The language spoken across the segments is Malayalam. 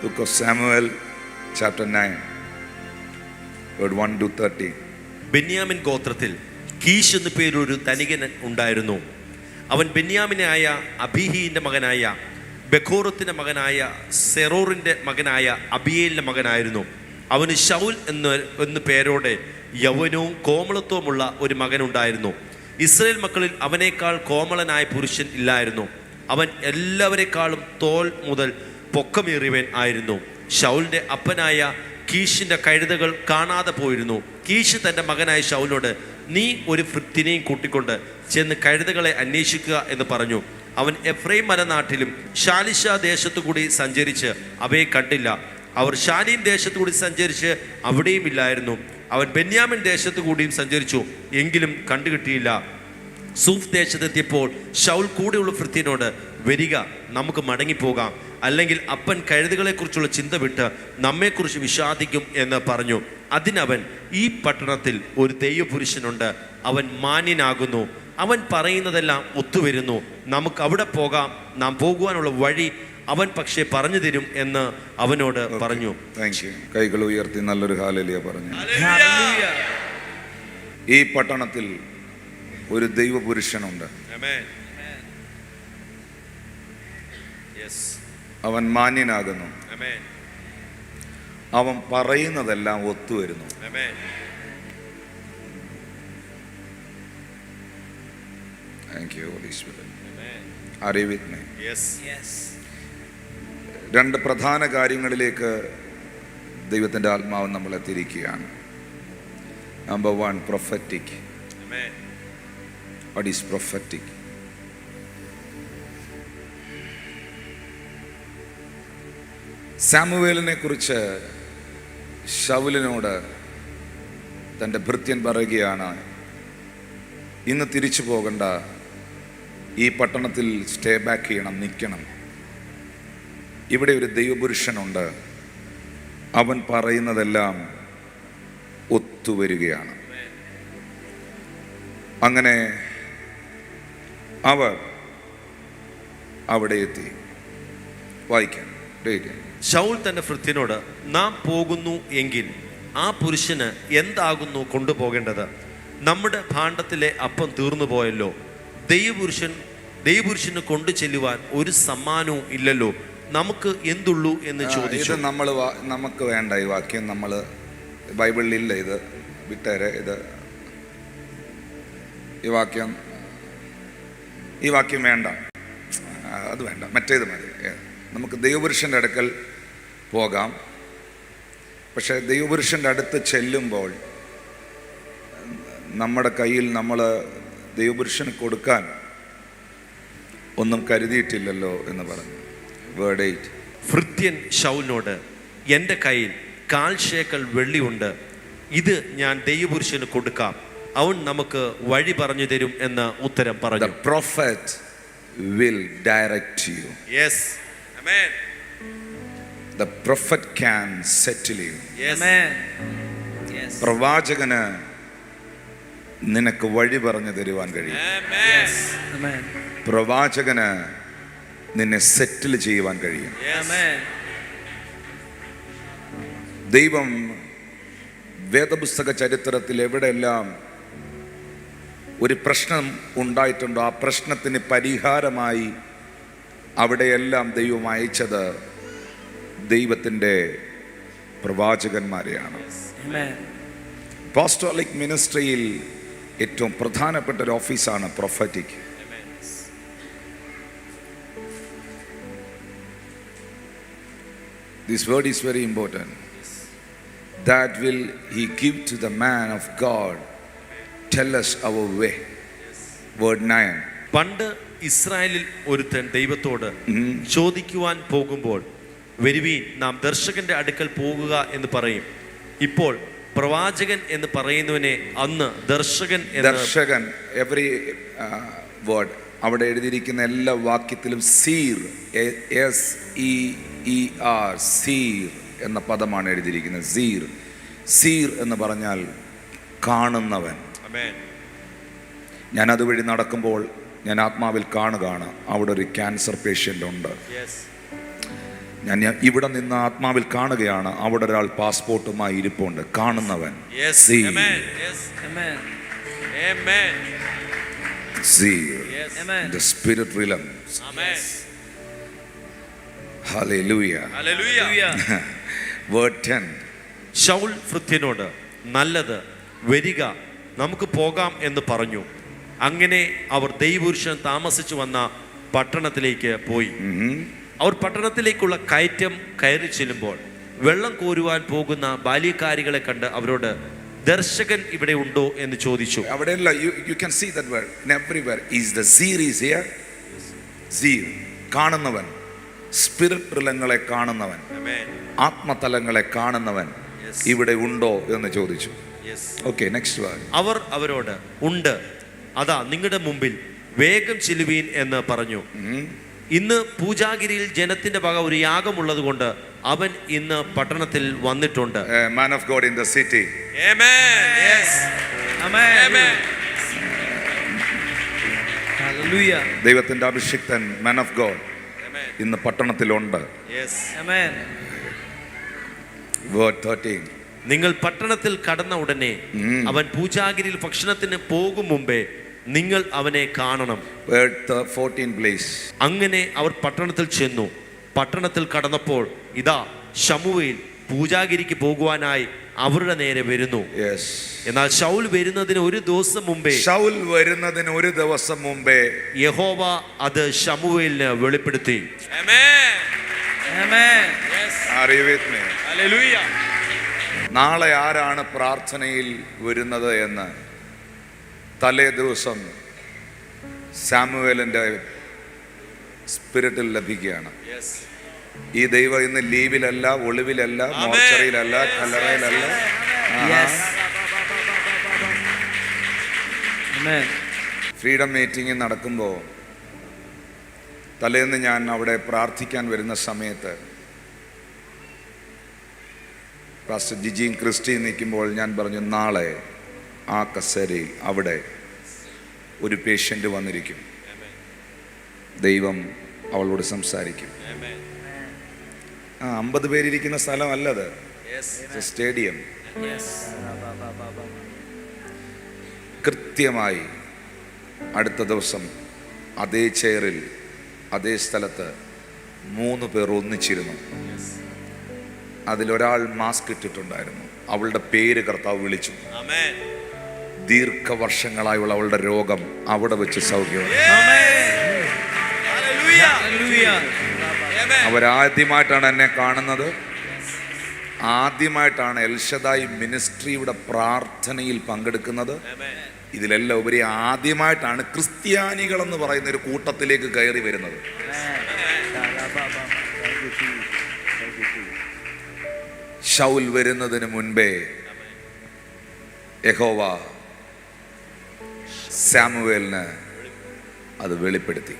Book of Samuel, chapter 9, word 1 to 30. Benyamin ഗോത്രത്തിൽ കീശ് എന്നു പേരൊരു ധനികൻ ഉണ്ടായിരുന്നു. അവൻ ബെന്യാമിനായ അബീഹിന്റെ മകനായ ബെഖോറത്തിന്റെ മകനായ സെറോറിന്റെ മകനായ അബിയേലിന്റെ മകനായിരുന്നു. അവന് ശൗൽ എന്ന പേരോടെ യൗവനവും കോമളത്വമുള്ള ഒരു മകനുണ്ടായിരുന്നു. ഇസ്രായേൽ മക്കളിൽ അവനേക്കാൾ കോമളനായ പുരുഷൻ ഇല്ലായിരുന്നു. അവൻ എല്ലാവരെക്കാളും തോൽ മുതൽ പൊക്കമേറിയവൻ ആയിരുന്നു. ശൗലിന്റെ അപ്പനായ കീശിന്റെ കഴുതകൾ കാണാതെ പോയിരുന്നു. കീശ് തൻ്റെ മകനായ ശൗലിനോട്, നീ ഒരു ഭൃത്യനെയും കൂട്ടിക്കൊണ്ട് ചെന്ന് കഴുതകളെ അന്വേഷിക്കുക എന്ന് പറഞ്ഞു. അവൻ എഫ്രൈം മലനാട്ടിലും ശാലിശ ദേശത്തുകൂടി സഞ്ചരിച്ച് അവയെ കണ്ടില്ല. അവർ ഷാലീം ദേശത്തുകൂടി സഞ്ചരിച്ച് അവിടെയും ഇല്ലായിരുന്നു. അവൻ ബെന്യാമിൻ ദേശത്തു കൂടിയും സഞ്ചരിച്ചു, എങ്കിലും കണ്ടുകിട്ടിയില്ല. സൂഫ് ദേശത്തെത്തിയപ്പോൾ ശൗൽ കൂടെയുള്ള ഭൃത്യനോട്, വരിക, നമുക്ക് മടങ്ങിപ്പോകാം, അല്ലെങ്കിൽ അപ്പൻ കഴുതുകളെക്കുറിച്ചുള്ള ചിന്ത വിട്ട് നമ്മെക്കുറിച്ച് വിഷാദിക്കും എന്ന് പറഞ്ഞു. അതിനവൻ, ഈ പട്ടണത്തിൽ ഒരു ദൈവപുരുഷനുണ്ട്, അവൻ മാന്യനാകുന്നു, അവൻ പറയുന്നതെല്ലാം ഒത്തുവരുന്നു, നമുക്ക് അവിടെ പോകാം, നാം പോകുവാനുള്ള വഴി അവൻ പക്ഷേ പറഞ്ഞു തരും എന്ന് അവനോട് പറഞ്ഞു. കൈകൾ ഉയർത്തി നല്ലൊരു ഹല്ലേലൂയ പറഞ്ഞു. ഈ പട്ടണത്തിൽ ഒരു ദൈവപുരുഷനുണ്ട്, അവൻ മാന്യനാകുന്നു, അവൻ പറയുന്നതെല്ലാം ഒത്തുവരുന്നു. Thank you, Holy Spirit. Are you with me? Yes. രണ്ട് പ്രധാന കാര്യങ്ങളിലേക്ക് ദൈവത്തിൻ്റെ ആത്മാവ് നമ്മളെ തിരിക്കുകയാണ്. Number 1, prophetic. What is prophetic? സാമുവേലിനെ കുറിച്ച് ശൗലിനോട് തൻ്റെ ഭൃത്യൻ പറയുകയാണ്, ഇന്ന് തിരിച്ചു പോകണ്ട, ഈ പട്ടണത്തിൽ സ്റ്റേ ബാക്ക് ചെയ്യണം, നിൽക്കണം. ഇവിടെ ഒരു ദൈവപുരുഷനുണ്ട്, അവൻ പറയുന്നതെല്ലാം ഒത്തുവരികയാണ്. അങ്ങനെ അവർ അവിടെ എത്തി. വായിക്കാം. ശൗൽ തന്റെ ഭൃത്യനോട്, നാം പോകുന്നു എങ്കിൽ ആ പുരുഷന് എന്താകുന്നു കൊണ്ടുപോകേണ്ടത്? നമ്മുടെ ഭാണ്ഡത്തിലെ അപ്പം തീർന്നു പോയല്ലോ. ദൈവപുരുഷന് കൊണ്ടു ചെല്ലുവാൻ ഒരു സമ്മാനവും ഇല്ലല്ലോ, നമുക്ക് എന്തുള്ളൂ എന്ന് ചോദിച്ചു. നമുക്ക് വേണ്ട ഈ വാക്യം, നമ്മൾ ബൈബിളിലില്ല, ഇത് വിട്ടേരെ. ഈ വാക്യം വേണ്ട, അത് വേണ്ട, മറ്റേത് മതി. നമുക്ക് ദൈവപുരുഷൻ്റെ അടുക്കൽ പോകാം. പക്ഷേ ദൈവപുരുഷൻ്റെ അടുത്ത് ചെല്ലുമ്പോൾ നമ്മുടെ കയ്യിൽ നമ്മൾ ദൈവപുരുഷന് കൊടുക്കാൻ ഒന്നും കരുതിയിട്ടില്ലല്ലോ എന്ന് പറഞ്ഞു. വേർഡ് 8. ഭൃത്യൻ ശൗലിനോട്, എൻ്റെ കയ്യിൽ 1/4 ശേക്കൽ വെള്ളിയുണ്ട്, ഇത് ഞാൻ ദൈവപുരുഷന് കൊടുക്കാം, അവൻ നമുക്ക് വഴി പറഞ്ഞു തരും എന്ന് ഉത്തരം പറഞ്ഞു. The prophet will direct you. Yes. Amen. The prophet can settle you. Yes. Amen. Yes. പ്രവാചകന് നിനക്ക് വഴി പറഞ്ഞു തരുവാൻ കഴിയും. Amen. Amen. പ്രവാചകന് നിന്നെ സെറ്റിൽ ചെയ്യുവാൻ കഴിയും. Amen. ദൈവം വേദപുസ്തക ചരിത്രത്തിൽ എവിടെയെല്ലാം ഒരു പ്രശ്നം ഉണ്ടായിട്ടുണ്ടോ, ആ പ്രശ്നത്തിന് പരിഹാരമായി അവിടെയെല്ലാം ദൈവം അയച്ചത് ദൈവത്തിൻ്റെ പ്രവാചകന്മാരെയാണ്. അപ്പോസ്തോലിക് മിനിസ്ട്രിയിൽ ഏറ്റവും പ്രധാനപ്പെട്ട ഒരു ഓഫീസാണ് prophetic. This word is very important. That will he give to the man of God, tell us our way. Word 9. പണ്ട് ഇസ്രായേലിൽ ഒരുത്തൻ ദൈവത്തോട് ചോദിക്കുവാൻ പോകുമ്പോൾ, വരുവീൻ, നാം ദർശകന്റെ അടുക്കൽ പോകുക എന്ന് പറയും. ഇപ്പോൾ പ്രവാചകൻ എന്ന് പറയുന്നവനെ അന്ന് ദർശകൻ. എവറി വേർഡ് അവിടെ എഴുതിയിരിക്കുന്ന എല്ലാ വാക്യത്തിലും സീർ, SEER, സീർ എന്ന പദമാണ് എഴുതിയിരിക്കുന്നത്. സീർ എന്ന് പറഞ്ഞാൽ കാണുന്നവൻ. ഞാൻ അതുവഴി നടക്കുമ്പോൾ ഞാൻ ആത്മാവിൽ കാണുകയാണ്, അവിടെ ഒരു ക്യാൻസർ പേഷ്യൻ്റ് ഉണ്ട്. ഞാൻ ഇവിടെ നിന്ന് ആത്മാവിൽ കാണുകയാണ്, അവിടെ ഒരാൾ പാസ്പോർട്ടുമായി ഇരിപ്പുണ്ട്. കാണുന്നവൻ. Yes. See. Amen. Yes. Amen. Amen. See. Yes. Amen. The spirit realm. Amen. Hallelujah. Hallelujah. Hallelujah. Word 10. Saul ഭൃത്യനോട്, നല്ലത്, വരിക, നമുക്ക് പോകാം എന്ന് പറഞ്ഞു. അങ്ങനെ അവർ ദൈവപുരുഷൻ താമസിച്ചു വന്ന പട്ടണത്തിലേക്ക് പോയി. അവർ പട്ടണത്തിലേക്കുള്ള കയറ്റം കയറി ചെല്ലുമ്പോൾ വെള്ളം കോരുവാൻ പോകുന്ന ബാല്യക്കാരികളെ കണ്ട് അവരോട്, ദർശകൻ ഇവിടെ ഉണ്ടോ എന്ന് ചോദിച്ചു. അവിടെയല്ല, you can see that word in everywhere. Is the seer is here? Seer, കാണുന്നവൻ, സ്പിരിറ്റ് തലങ്ങളെ കാണുന്നവൻ, Amen. ആത്മതലങ്ങളെ കാണുന്നവൻ ഇവിടെ ഉണ്ടോ എന്ന് ചോദിച്ചു. Yes. Okay, next word. അവർ അവരോട്, ഉണ്ട്, അതാ നിങ്ങളുടെ മുമ്പിൽ, വേഗം ചെല്ലുവീൻ എന്ന് പറഞ്ഞു. ഇന്ന് പൂജാഗിരിയിൽ ജനത്തിന്റെ വക ഒരു യാഗമുള്ളത് കൊണ്ട് അവൻ ഇന്ന് പട്ടണത്തിൽ വന്നിട്ടുണ്ട്. Man of God in the city. Amen. Yes. Amen. Amen. Hallelujah. ദൈവത്തിന്റെ അഭിഷിക്തൻ man of God Amen. ഇന്ന് പട്ടണത്തിലുണ്ട്. Yes. Amen. Word 13. നിങ്ങൾ പട്ടണത്തിൽ കടന്ന ഉടനെ അവൻ പൂജാഗിരിയിൽ ഭക്ഷണത്തിന് പോകും മുമ്പേ നിങ്ങൾ അവനെ കാണണം. Word 14 please. അങ്ങനെ അവർ പട്ടണത്തിൽ ചെന്നു. പട്ടണത്തിൽ കടന്നപ്പോൾ ഇതാ ശമൂവേൽ പൂജാഗിരിക്ക് പോകുവാനായി അവരുടെ നേരെ വരുന്നു. Yes. എന്നാൽ ശൗൽ വരുന്നതിന് ഒരു ദിവസം മുമ്പേ, ശൗൽ വരുന്നതിന് ഒരു ദിവസം മുമ്പേ യഹോവ അത് ശമൂവേലിന് വെളിപ്പെടുത്തി. Amen. Are you with me? Hallelujah. നാളെ ആരാണ് പ്രാർത്ഥനയിൽ വരുന്നത് എന്ന് തലേ ദിവസം സാമുവേലിന്റെ സ്പിരിറ്റിൽ ലഭിക്കുകയാണ്. ഈ ദൈവം ഇന്ന് ലീവിലല്ല, ഒളിവിലല്ല, മോർച്ചറിയിലല്ല, കല്ലറയിലല്ല. Yes. Amen. ഫ്രീഡം മീറ്റിംഗ് നടക്കുമ്പോൾ തലേന്ന് ഞാൻ അവിടെ പ്രാർത്ഥിക്കാൻ വരുന്ന സമയത്ത് പാസ്റ്റർ ജിജിയും ക്രിസ്റ്റിയും നിൽക്കുമ്പോൾ ഞാൻ പറഞ്ഞു, നാളെ ആ കസേരയിൽ അവിടെ ഒരു പേഷ്യൻ്റ് വന്നിരിക്കും, ദൈവം അവളോട് സംസാരിക്കും. 50 പേരിരിക്കുന്ന സ്ഥലമല്ലത്, സ്റ്റേഡിയം. Yes. കൃത്യമായി അടുത്ത ദിവസം അതേ ചെയറിൽ അതേ സ്ഥലത്ത് 3 പേർ ഒന്നിച്ചിരുന്നു. അതിലൊരാൾ മാസ്ക് ഇട്ടിട്ടുണ്ടായിരുന്നു. അവളുടെ പേര് കർത്താവ് വിളിച്ചു. ദീർഘവർഷങ്ങളായുള്ള അവളുടെ രോഗം അവിടെ വെച്ച് സൗഖ്യമായി. അവരാദ്യമായിട്ടാണ് എന്നെ കാണുന്നത്. ആദ്യമായിട്ടാണ് എൽഷദായി മിനിസ്ട്രിയുടെ പ്രാർത്ഥനയിൽ പങ്കെടുക്കുന്നത്. ഇതിലെല്ലാം ഉപരി ആദ്യമായിട്ടാണ് ക്രിസ്ത്യാനികൾ എന്ന് പറയുന്ന ഒരു കൂട്ടത്തിലേക്ക് കയറി വരുന്നത്. ശൗൽ വരുന്നതിന് മുൻപേ യഹോവ സാമുവേലിന് അത് വെളിപ്പെടുത്തി.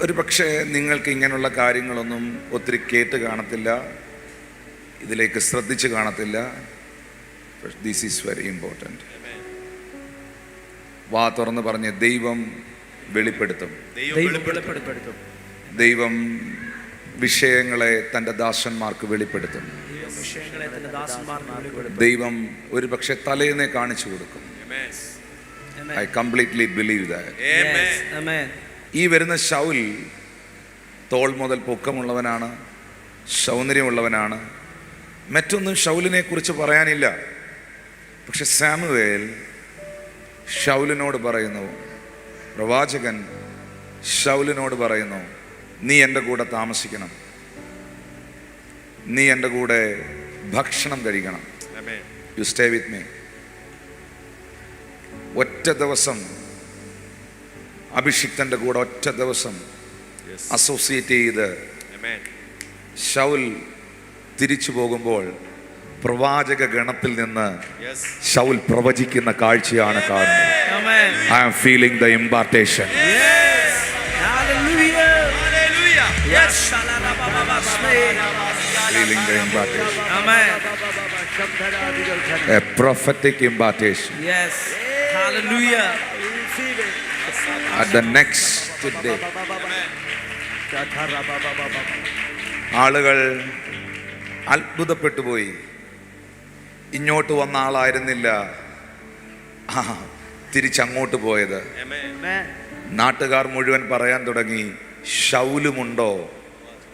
ഒരു പക്ഷേ നിങ്ങൾക്ക് ഇങ്ങനെയുള്ള കാര്യങ്ങളൊന്നും ഒത്തിരി കേട്ട് കാണത്തില്ല, ഇതിലേക്ക് ശ്രദ്ധിച്ച് കാണത്തില്ല. This is very important. വാ തുറന്ന് പറഞ്ഞ് ദൈവം വെളിപ്പെടുത്തും. ദൈവം വിഷയങ്ങളെ തൻ്റെ ദാസന്മാർക്ക് വെളിപ്പെടുത്തും. ദൈവം ഒരു പക്ഷെ തലേന്നെ കാണിച്ചു കൊടുക്കും. I completely believe that. ഈ വരുന്ന ശൗൽ തോൾ മുതൽ പൊക്കമുള്ളവനാണ്, സൗന്ദര്യമുള്ളവനാണ്. മറ്റൊന്നും ശൗലിനെ കുറിച്ച് പറയാനില്ല. പക്ഷെ സാമുവേൽ ശൗലിനോട് പറയുന്നു, പ്രവാചകൻ ശൗലിനോട് പറയുന്നു, നീ എൻ്റെ കൂടെ താമസിക്കണം, നീ എൻ്റെ കൂടെ ഭക്ഷണം കഴിക്കണം. You stay with me. ഒറ്റ ദിവസം അഭിഷിക്തൻ്റെ കൂടെ ഒറ്റ ദിവസം അസോസിയേറ്റ് ചെയ്ത് ശൗൽ തിരിച്ചു പോകുമ്പോൾ പ്രവാചക ഗണത്തിൽ നിന്ന് ശൗൽ പ്രവചിക്കുന്ന കാഴ്ചയാണ് കാണുന്നത്. I am feeling the impartation. Feeling the impartation. A prophetic impartation. Yes. Hallelujah. At the next day, ആളുകൾ അത്ഭുതപ്പെട്ടു പോയി. ഇങ്ങോട്ട് വന്ന ആളായിരുന്നില്ല തിരിച്ചങ്ങോട്ട് പോയത്. നാട്ടുകാർ മുഴുവൻ പറയാൻ തുടങ്ങി, ശൗലുമുണ്ടോ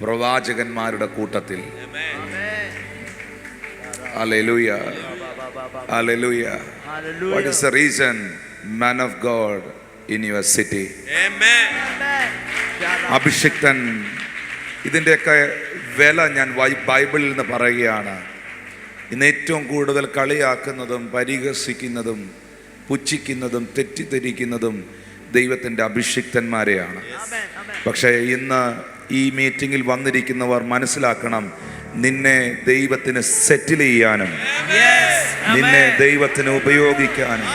പ്രവാചകന്മാരുടെ കൂട്ടത്തിൽ? Hallelujah, hallelujah. What is the reason, man of God, in your city? അഭിഷിക്തൻ. ഇതിൻ്റെയൊക്കെ വില ഞാൻ ബൈബിളിൽ നിന്ന് പറയുകയാണ്. ഇന്ന് ഏറ്റവും കൂടുതൽ കളിയാക്കുന്നതും പരിഹസിക്കുന്നതും പുച്ഛിക്കുന്നതും തെറ്റിദ്ധരിക്കുന്നതും ദൈവത്തിൻ്റെ അഭിഷിക്തന്മാരെയാണ്. പക്ഷേ ഇന്ന് ഈ മീറ്റിങ്ങിൽ വന്നിരിക്കുന്നവർ മനസ്സിലാക്കണം, നിന്നെ ദൈവത്തിന് സെറ്റിൽ ചെയ്യാനും നിന്നെ ദൈവത്തിന് ഉപയോഗിക്കാനും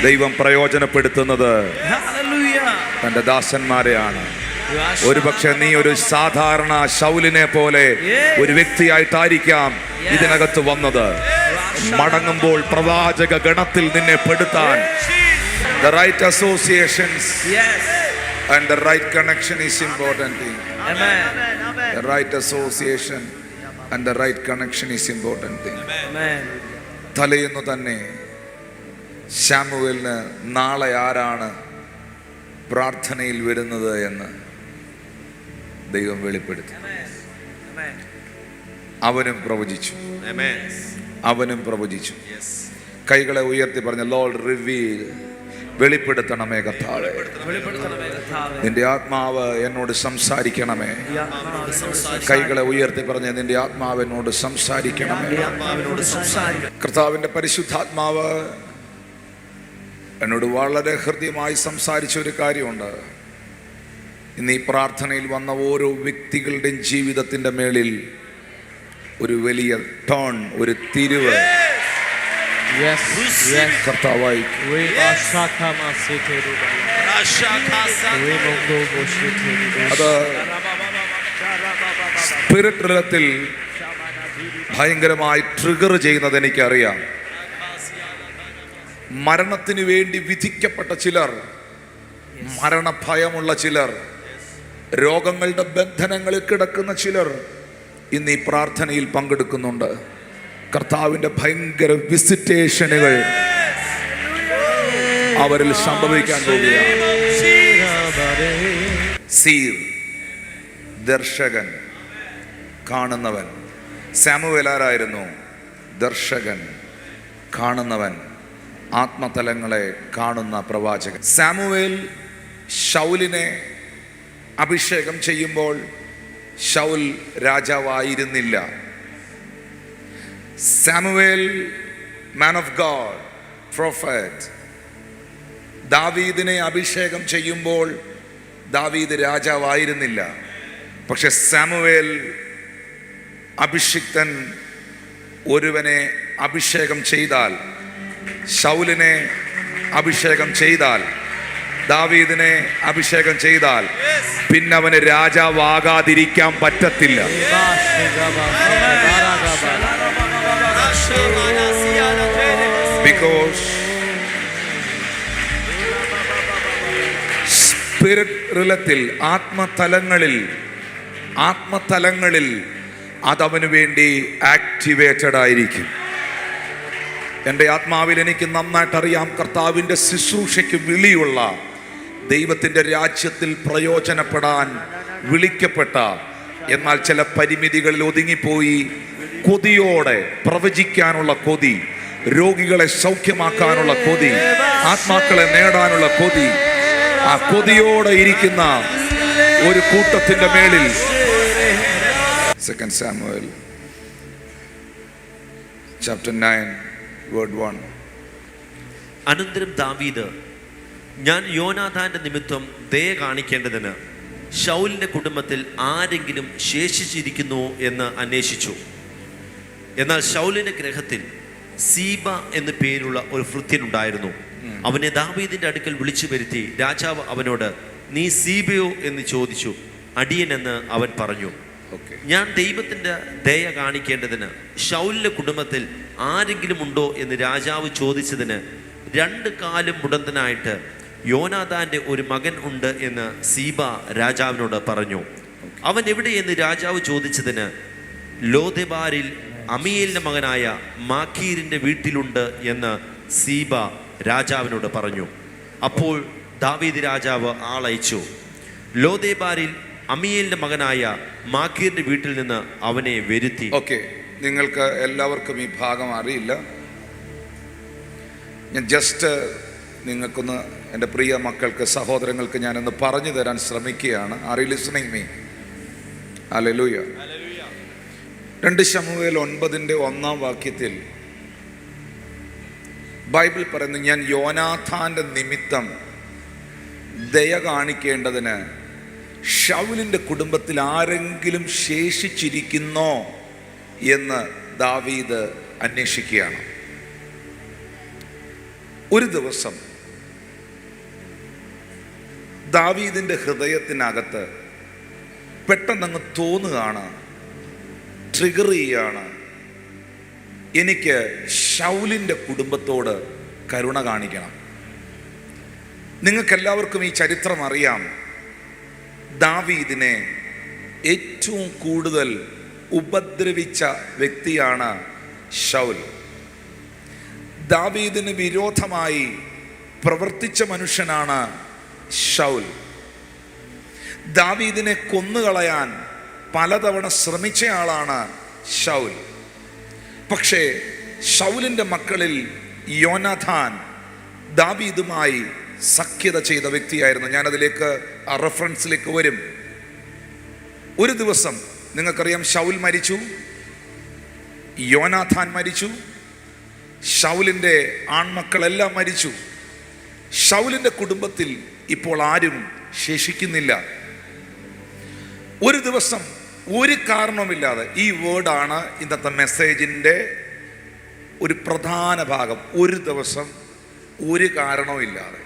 ദൈവം പ്രയോജനപ്പെടുത്തുന്നത് തൻ്റെ ദാസന്മാരെയാണ്. ഒരുപക്ഷെ നീ ഒരു സാധാരണ ശൗലിനെ പോലെ ഒരു വ്യക്തിയായിട്ടായിരിക്കാം ഇതിനകത്ത് വന്നത്. മടങ്ങുമ്പോൾ പ്രവാചക ഗണത്തിൽ നിന്നെ പെടുത്താൻ the right associations and the right connection is important thing. The right association and the right connection is important thing. തലേന്ന് തന്നെ ശമൂവേലിന് നാളെ ആരാണ് പ്രാർത്ഥനയിൽ വരുന്നത് എന്ന് ദൈവം വെളിപ്പെടുത്തി. അവനും പ്രവചിച്ചു. കൈകളെ ഉയർത്തി പറഞ്ഞ, ലോർഡ് റിവീൽ, വെളിപ്പെടുത്തണമേ കർത്താവേ, നിന്റെ ആത്മാവ് എന്നോട് സംസാരിക്കണമേ. കൈകളെ ഉയർത്തി പറഞ്ഞ, നിന്റെ ആത്മാവ് എന്നോട് സംസാരിക്കണമേ. കർത്താവിന്റെ പരിശുദ്ധാത്മാവ് എന്നോട് വളരെ ഹൃദ്യമായി സംസാരിച്ച ഒരു കാര്യമുണ്ട്. ഇന്ന് ഈ പ്രാർത്ഥനയിൽ വന്ന ഓരോ വ്യക്തികളുടെയും ജീവിതത്തിന്റെ മേളിൽ ഒരു വലിയ ടേൺ, ഒരു തിരിവ് കർത്താവായി അത് സ്പിരിറ്റ് തലത്തിൽ ഭയങ്കരമായി ട്രിഗർ ചെയ്യുന്നത് എനിക്കറിയാം. മരണത്തിന് വേണ്ടി വിധിക്കപ്പെട്ട ചിലർ, മരണഭയമുള്ള ചിലർ, രോഗങ്ങളുടെ ബന്ധനങ്ങളിൽ കിടക്കുന്ന ചിലർ ഇന്ന് ഈ പ്രാർത്ഥനയിൽ പങ്കെടുക്കുന്നുണ്ട്. കർത്താവിന്റെ ഭയങ്കര വിസിറ്റേഷനുകൾ അവരിൽ സംഭവിക്കാൻ പോവുകയാണ്. സീർ, ദർശകൻ, കാണുന്നവൻ. ശമൂവേൽ ആരായിരുന്നു? ദർശകൻ, കാണുന്നവൻ, ആത്മതലങ്ങളെ കാണുന്ന പ്രവാചകൻ. ശമൂവേൽ ശൗലിനെ അഭിഷേകം ചെയ്യുമ്പോൾ ശൗൽ രാജാവായിരുന്നില്ല. ശമൂവേൽ, മാൻ ഓഫ് ഗോഡ്, പ്രൊഫറ്റ്, ദാവീദിനെ അഭിഷേകം ചെയ്യുമ്പോൾ ദാവീദ് രാജാവായിരുന്നില്ല. പക്ഷെ ശമൂവേൽ അഭിഷിക്തൻ ഒരുവനെ അഭിഷേകം ചെയ്താൽ, ശൗലിനെ അഭിഷേകം ചെയ്താൽ, ദാവീദിനെ അഭിഷേകം ചെയ്താൽ പിന്നെ അവന് രാജാവാകാതിരിക്കാൻ പറ്റത്തില്ല. Because സ്പിരിറ്റ് റിലത്തിൽ, ആത്മതലങ്ങളിൽ അതവന് വേണ്ടി ആക്ടിവേറ്റഡ് ആയിരിക്കും. എൻ്റെ ആത്മാവിൽ എനിക്ക് നന്നായിട്ട് അറിയാം, കർത്താവിൻ്റെ ശുശ്രൂഷയ്ക്ക് വിളിയുള്ള, ദൈവത്തിൻ്റെ രാജ്യത്തിൽ പ്രയോജനപ്പെടാൻ വിളിക്കപ്പെട്ട, എന്നാൽ ചില പരിമിതികളിൽ ഒതുങ്ങിപ്പോയി കൊതിയോടെ പ്രവചിക്കാനുള്ള കൊതി, രോഗികളെ സൗഖ്യമാക്കാനുള്ള കൊതി, ആത്മാക്കളെ നേടാനുള്ള കൊതി, ആ കൊതിയോടെ ഇരിക്കുന്ന ഒരു കൂട്ടത്തിന്റെ മേളിൽ 2 Samuel chapter 9 word 1. അനന്തരം ദാവീദ്, ഞാൻ യോനാഥാന്റെ നിമിത്തം ദയ കാണിക്കേണ്ടതിന് ശൗലിന്റെ കുടുംബത്തിൽ ആരെങ്കിലും ശേഷിച്ചിരിക്കുന്നുവോ എന്ന് അന്വേഷിച്ചു. എന്നാൽ ശൗലിന്റെ ഗൃഹത്തിൽ സീബ എന്നു പേരുള്ള ഒരു ഭൃത്യനുണ്ടായിരുന്നു. അവനെ ദാവീദിന്റെ അടുക്കൽ വിളിച്ചു വരുത്തി രാജാവ് അവനോട്, നീ സീബയോ എന്ന് ചോദിച്ചു. അടിയൻ എന്ന് അവൻ പറഞ്ഞു. ഞാൻ ദൈവത്തിന്റെ ദയ കാണിക്കേണ്ടതിന് ശൗലിന്റെ കുടുംബത്തിൽ ആരെങ്കിലും ഉണ്ടോ എന്ന് രാജാവ് ചോദിച്ചതിന് 2 കാലും മുടന്തനായിട്ട് യോനാഥാന്റെ ഒരു മകൻ ഉണ്ട് എന്ന് സീബ രാജാവിനോട് പറഞ്ഞു. അവൻ എവിടെയെന്ന് രാജാവ് ചോദിച്ചതിന്, ലോദെബാരിൽ അമിയേലിന്റെ മകനായ മാഖീരിന്റെ വീട്ടിലുണ്ട് എന്ന് സീബ രാജാവിനോട് പറഞ്ഞു. അപ്പോൾ ദാവീദ് രാജാവ് ആളയച്ചു. ലോദെബാരിൽ അമിയേലിന്റെ മകനായ മാഖീറിന്റെ വീട്ടിൽ നിന്ന് അവനെ വരുത്തി. ഓക്കെ, നിങ്ങൾക്ക് എല്ലാവർക്കും ഈ ഭാഗം അറിയില്ല. ഞാൻ ജസ്റ്റ് നിങ്ങൾക്കൊന്ന്, എൻ്റെ പ്രിയ മക്കൾക്ക്, സഹോദരങ്ങൾക്ക് ഞാനൊന്ന് പറഞ്ഞു തരാൻ ശ്രമിക്കുകയാണ്. Are you listening me? Hallelujah. 2 Samuel 9:1 Bible പറയുന്നു, ഞാൻ യോനാഥാന്റെ നിമിത്തം ദയ കാണിക്കേണ്ടതിന് ശൗലിന്റെ കുടുംബത്തിൽ ആരെങ്കിലും ശേഷിച്ചിരിക്കുന്നോ എന്ന് ദാവീദ് അന്വേഷിക്കുകയാണ്. ഒരു ദിവസം ദാവീദിന്റെ ഹൃദയത്തിനകത്ത് പെട്ടെന്നങ്ങ് തോന്നുകയാണ്, ട്രിഗർ ചെയ്യുകയാണ്, എനിക്ക് ശൗലിന്റെ കുടുംബത്തോട് കരുണ കാണിക്കണം. നിങ്ങൾക്കെല്ലാവർക്കും ഈ ചരിത്രം അറിയാം. ദാവീദിനെ ഏറ്റവും കൂടുതൽ ഉപദ്രവിച്ച വ്യക്തിയാണ് ശൗൽ. ദാവീദിന് വിരോധമായി പ്രവർത്തിച്ച മനുഷ്യനാണ് ശൗൽ. ദാവീദിനെ കൊന്നുകളയാൻ പലതവണ ശ്രമിച്ചയാളാണ് ശൗൽ. പക്ഷേ ശൗലിന്റെ മക്കളിൽ യോനാഥാൻ ദാവീദുമായി സഖ്യത ചെയ്ത വ്യക്തിയായിരുന്നു. ഞാനതിലേക്ക് ആ റെഫറൻസിലേക്ക് വരും. ഒരു ദിവസം നിങ്ങൾക്കറിയാം, ശൗൽ മരിച്ചു, യോനാഥാൻ മരിച്ചു, ശൗലിൻ്റെ ആൺമക്കളെല്ലാം മരിച്ചു. ശൗലിൻ്റെ കുടുംബത്തിൽ ഇപ്പോൾ ആരും ശേഷിക്കുന്നില്ല. ഒരു ദിവസം ഒരു കാരണവുമില്ലാതെ, ഈ വേർഡാണ് ഇന്നത്തെ മെസ്സേജിൻ്റെ ഒരു പ്രധാന ഭാഗം. ഒരു ദിവസം ഒരു കാരണവുമില്ലാതെ,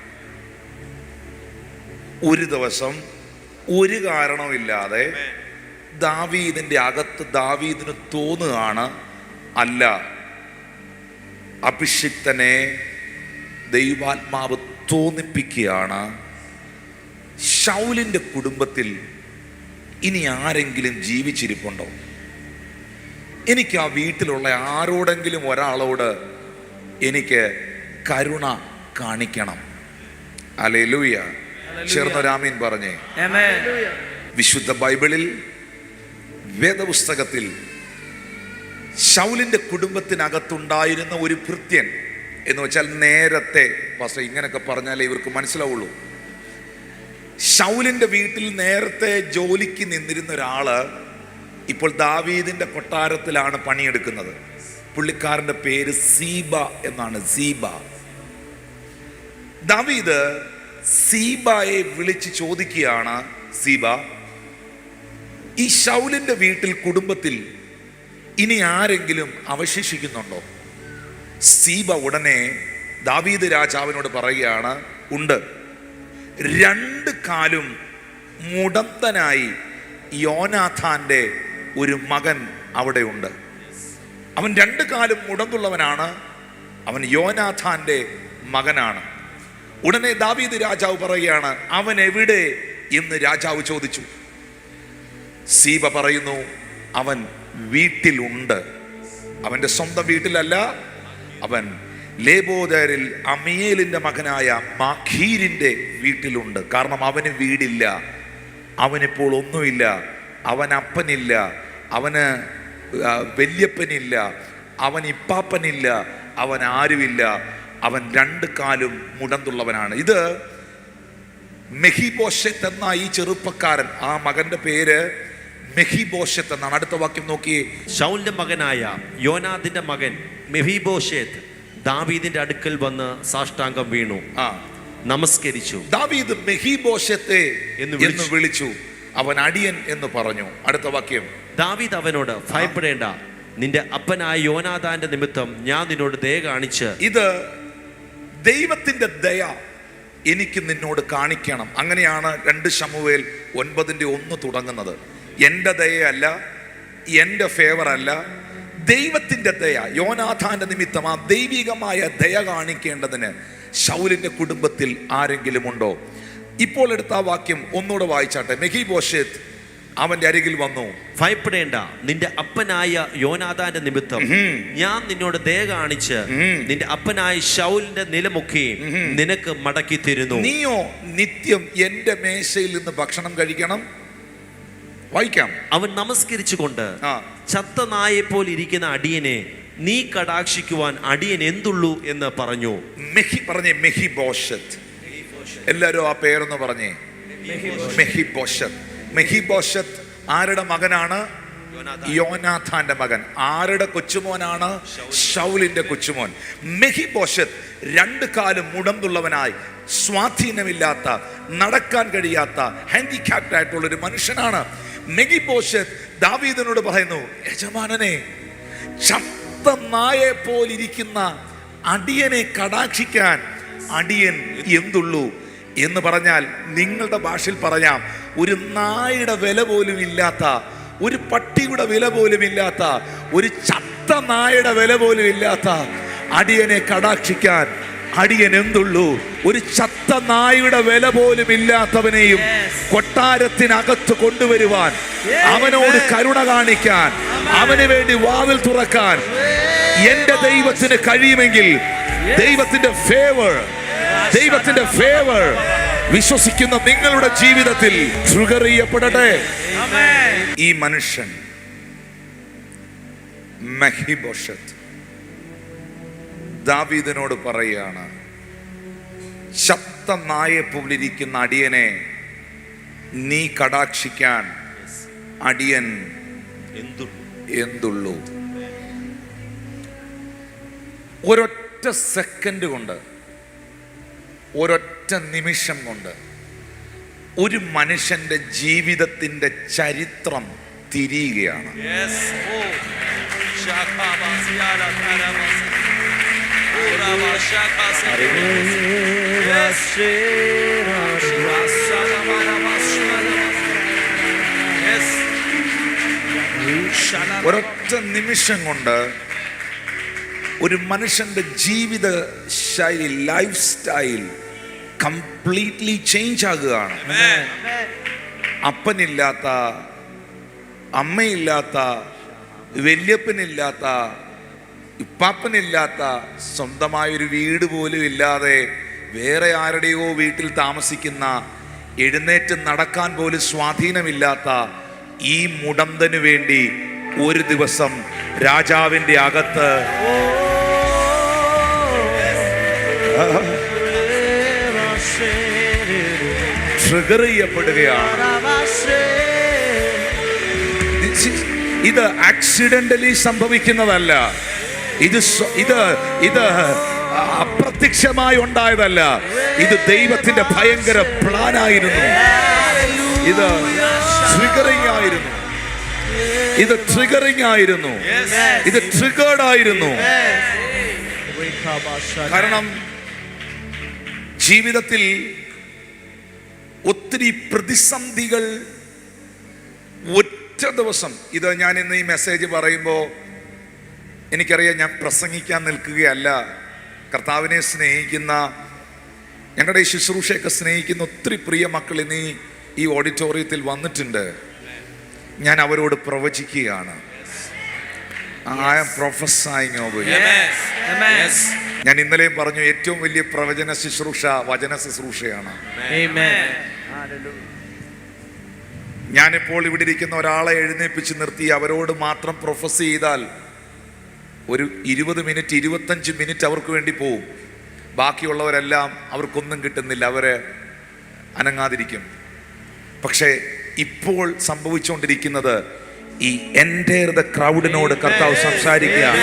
ഒരു ദിവസം ഒരു കാരണവുമില്ലാതെ ദാവീദിന്റെ അകത്ത് ദാവീദിന് തോന്നുകയാണ്, അല്ല, അഭിഷിക്തനെ ദൈവാത്മാവ് തോന്നിപ്പിക്കുകയാണ്, ശൗലിന്റെ കുടുംബത്തിൽ ഇനി ആരെങ്കിലും ജീവിച്ചിരിപ്പുണ്ടോ? എനിക്ക് ആ വീട്ടിലുള്ള ആരോടെങ്കിലും ഒരാളോട് എനിക്ക് കരുണ കാണിക്കണം. ഹല്ലേലൂയ. ചേർന്നൊരാമീൻ പറഞ്ഞേ. വിശുദ്ധ ബൈബിളിൽ, വേദപുസ്തകത്തിൽ ശൗലിന്റെ കുടുംബത്തിനകത്തുണ്ടായിരുന്ന ഒരു ഭൃത്യൻ എന്ന് വെച്ചാൽ, നേരത്തെ പാസ്റ്റർ ഇങ്ങനെയൊക്കെ പറഞ്ഞാലേ ഇവർക്ക് മനസ്സിലാവുള്ളൂ. ശൗലിന്റെ വീട്ടിൽ നേരത്തെ ജോലിക്ക് നിന്നിരുന്ന ഒരാള് ഇപ്പോൾ ദാവീദിന്റെ കൊട്ടാരത്തിലാണ് പണിയെടുക്കുന്നത്. പുള്ളിക്കാരന്റെ പേര് സീബ എന്നാണ്. സീബ. ദാവീദ് സീബയെ വിളിച്ച് ചോദിക്കുകയാണ്, സീബ, ഈ ശൗലിന്റെ വീട്ടിൽ കുടുംബത്തിൽ ഇനി ആരെങ്കിലും അവശേഷിക്കുന്നുണ്ടോ? സീബ ഉടനെ ദാവീദ് രാജാവിനോട് പറയുകയാണ്, ഉണ്ട്. 2 കാലും മുടന്തനായി യോനാഥാന്റെ ഒരു മകൻ അവിടെ ഉണ്ട്. അവൻ 2 കാലും മുടന്തുള്ളവനാണ്. അവൻ യോനാഥാന്റെ മകനാണ്. ഉടനെ ദാവീദ് രാജാവ് പറയുകയാണ്, അവൻ എവിടെ എന്ന് രാജാവ് ചോദിച്ചു. സീബ പറയുന്നു, അവൻ വീട്ടിലുണ്ട്. അവന്റെ സ്വന്തം വീട്ടിലല്ല, അവൻ ലേബോദരിൽ അമിയേലിന്റെ മകനായ മാഖീരിന്റെ വീട്ടിലുണ്ട്. കാരണം അവന് വീടില്ല, അവനിപ്പോൾ ഒന്നുമില്ല, അവൻ അപ്പനില്ല, അവന് വല്യപ്പനില്ല, അവൻ ഇപ്പാപ്പനില്ല, അവൻ ആരുമില്ല, അവൻ 2 കാലും മുടന്തുള്ളവനാണ്. ഇത് മെഹിബോശത്ത് എന്ന ഈ ചെറുപ്പക്കാരൻ, ആ മകന്റെ പേര് മെഹിബോശത്ത് എന്നാണ്. അടുത്ത വാക്യം നോക്കിയേ. ശൗലിന്റെ മകനായ യോനാഥിന്റെ മകൻ മെഹിബോശത്ത് ദാവീദിന്റെ അടുക്കൽ വന്ന് സാഷ്ടാംഗം വീണു, നമസ്കരിച്ചു. ദാവീദ് മെഹിബോശത്തെ എന്ന് വിളിച്ചു, അവൻ അടിയൻ എന്ന് പറഞ്ഞു. അടുത്ത വാക്യം. ദാവീദ് അവനോട്, ഭയപ്പെടേണ്ട, നിന്റെ അപ്പനായ യോനാഥാന്റെ നിമിത്തം ഞാൻ നിന്നോട് ദയ കാണിച്ച്. ഇത് ദൈവത്തിന്റെ ദയ എനിക്ക് നിന്നോട് കാണിക്കണം. അങ്ങനെയാണ് 2 ശമൂവേൽ 9:1 തുടങ്ങുന്നത്. എൻ്റെ ദയയല്ല, എൻ്റെ ഫേവർ അല്ല, ദൈവത്തിന്റെ ദയ. യോനാഥാന്റെ നിമിത്തം ആ ദൈവികമായ ദയ കാണിക്കേണ്ടതിന് ശൗലിന്റെ കുടുംബത്തിൽ ആരെങ്കിലും ഉണ്ടോ? ഇപ്പോൾ എടുത്ത ആ വാക്യം ഒന്നുകൂടെ വായിച്ചാട്ടെ. മെഫീബോശെത്ത് അവന്റെ അരികിൽ വന്നു. ഭയപ്പെടേണ്ട, നിന്റെ അപ്പനായ യോനാഥാന്റെ നിമിത്തം ഞാൻ നിന്നോട് ദയ കാണിച്ച് നിന്റെ അപ്പനായ ശൗലിന്റെ നിലമൊക്കെയും നിനക്ക് മടക്കി തരുന്നു. നീയോ നിത്യം എന്റെ മേശയിൽ നിന്ന് ഭക്ഷണം കഴിക്കണം. വായിക്കാം. അവൻ നമസ്കരിച്ചുകൊണ്ട് ആ. ചത്ത നായെ പോലെ ഇരിക്കുന്ന അടിയനെ നീ കടാക്ഷിക്കുവാൻ അടിയൻ എന്തുള്ളൂ എന്ന് പറഞ്ഞു. പറഞ്ഞേ മെഫീബോശെത്ത്. എല്ലാരും ആ പേരൊന്ന് പറഞ്ഞേ. മെഫീബോശെത്ത്. മെഫീബോശെത്ത് ആരുടെ മകനാണ്? യോനാഥാന്റെ മകൻ. ആരുടെ കൊച്ചുമോനാണ്? ശൗലിന്റെ കൊച്ചുമോൻ. മെഫീബോശെത്ത് രണ്ട് കാലും മുടന്തുള്ളവനായി, സ്വാധീനമില്ലാത്ത, നടക്കാൻ കഴിയാത്ത, ഹാൻഡിക്യാപ്ഡ് ആയിട്ടുള്ള ഒരു മനുഷ്യനാണ്. മെഫീബോശെത്ത് ദാവീദിനോട് പറയുന്നു, യജമാനനെ, ചത്ത നായെ പോലിരിക്കുന്ന അടിയനെ കടാക്ഷിക്കാൻ അടിയൻ എന്തുള്ളൂ എന്ന് പറഞ്ഞാൽ, നിങ്ങളുടെ ഭാഷയിൽ പറയാം, ഒരു നായുടെ വില പോലും ഇല്ലാത്ത, ഒരു പട്ടിയുടെ വില പോലും ഇല്ലാത്ത, ഒരു ചത്ത നായുടെ വില പോലും ഇല്ലാത്ത അടിയനെ കടാക്ഷിക്കാൻ അടിയൻ എന്തുള്ളൂ? ഒരു ചത്ത നായുടെ വില പോലും ഇല്ലാത്തവനെയും കൊട്ടാരത്തിനകത്ത് കൊണ്ടുവരുവാൻ, അവനോട് കരുണ കാണിക്കാൻ, അവന് വേണ്ടി വാതിൽ തുറക്കാൻ എന്റെ ദൈവത്തിന് കഴിയുമെങ്കിൽ, ദൈവത്തിന്റെ ഫേവർ വിശ്വസിക്കുന്ന നിങ്ങളുടെ ജീവിതത്തിൽ ട്രിഗർ ചെയ്യപ്പെടട്ടെ. ഈ മനുഷ്യൻ മെഫീബോശെത്ത് ദാവീദിനോട് പറയുകയാണ്, ചത്ത നായെ പോലിരിക്കുന്ന അടിയനെ നീ കടാക്ഷിക്കാൻ അടിയൻ എന്തുള്ളൂ? ഒരൊറ്റ സെക്കൻഡ് കൊണ്ട്, ഒരൊറ്റ നിമിഷം കൊണ്ട് ഒരു മനുഷ്യന്റെ ജീവിതത്തിന്റെ ചരിത്രം തിരിയുകയാണ്. ഒരൊറ്റ നിമിഷം കൊണ്ട് ഒരു മനുഷ്യന്റെ ജീവിത ശൈലി, ലൈഫ് സ്റ്റൈൽ കംപ്ലീറ്റ്ലി ചേഞ്ച് ആകുകയാണ്. അപ്പനില്ലാത്ത, അമ്മയില്ലാത്ത, വല്യപ്പനില്ലാത്ത, ഉപ്പാപ്പനില്ലാത്ത, സ്വന്തമായൊരു വീട് പോലും ഇല്ലാതെ വേറെ ആരുടെയോ വീട്ടിൽ താമസിക്കുന്ന, എഴുന്നേറ്റ് നടക്കാൻ പോലും സ്വാധീനമില്ലാത്ത ഈ മുടന്തന് വേണ്ടി ഒരു ദിവസം രാജാവിന്റെ അകത്ത് ട്രിഗർ ചെയ്യപ്പെടുകയാണ്. ഇത് ആക്സിഡന്റലി സംഭവിക്കുന്നതല്ല. ഇത് അപ്രത്യക്ഷമായി ഉണ്ടായതല്ല. ഇത് ദൈവത്തിന്റെ ഭയങ്കര പ്ലാനായിരുന്നു. ഇത് ട്രിഗറിംഗ് ആയിരുന്നു. ഇത് ട്രിഗേർഡ് ആയിരുന്നു. കാരണം ജീവിതത്തിൽ ഒത്തിരി പ്രതിസന്ധികൾ ഒറ്റ ദിവസം. ഇത് ഞാൻ ഇന്ന് ഈ മെസ്സേജ് പറയുമ്പോൾ എനിക്കറിയാം, ഞാൻ പ്രസംഗിക്കാൻ നിൽക്കുകയല്ല. കർത്താവിനെ സ്നേഹിക്കുന്ന, ഞങ്ങളുടെ ഈ ശുശ്രൂഷയൊക്കെ സ്നേഹിക്കുന്ന ഒത്തിരി പ്രിയ മക്കൾ ഇന്ന് ഈ ഓഡിറ്റോറിയത്തിൽ വന്നിട്ടുണ്ട്. ഞാൻ അവരോട് പ്രവചിക്കുകയാണ്. I am prophesying over you. ഞാൻ ഇന്നലെയും പറഞ്ഞു, ഏറ്റവും വലിയ പ്രവചന ശുശ്രൂഷ വചന ശുശ്രൂഷയാണ്. ഞാനിപ്പോൾ ഇവിടെ ഇരിക്കുന്ന ഒരാളെ എഴുന്നേൽപ്പിച്ച് നിർത്തി അവരോട് മാത്രം പ്രൊഫസി ചെയ്താൽ ഒരു 20 മിനിറ്റ് 25 മിനിറ്റ് അവർക്ക് വേണ്ടി പോവും. ബാക്കിയുള്ളവരെല്ലാം അവർക്കൊന്നും കിട്ടുന്നില്ല, അവര് അനങ്ങാതിരിക്കും. പക്ഷേ ഇപ്പോൾ സംഭവിച്ചുകൊണ്ടിരിക്കുന്നത്, ഈ എൻ്റർ ദ ക്രൗഡിനോട് കർത്താവ് സംസാരിക്കുകയാണ്.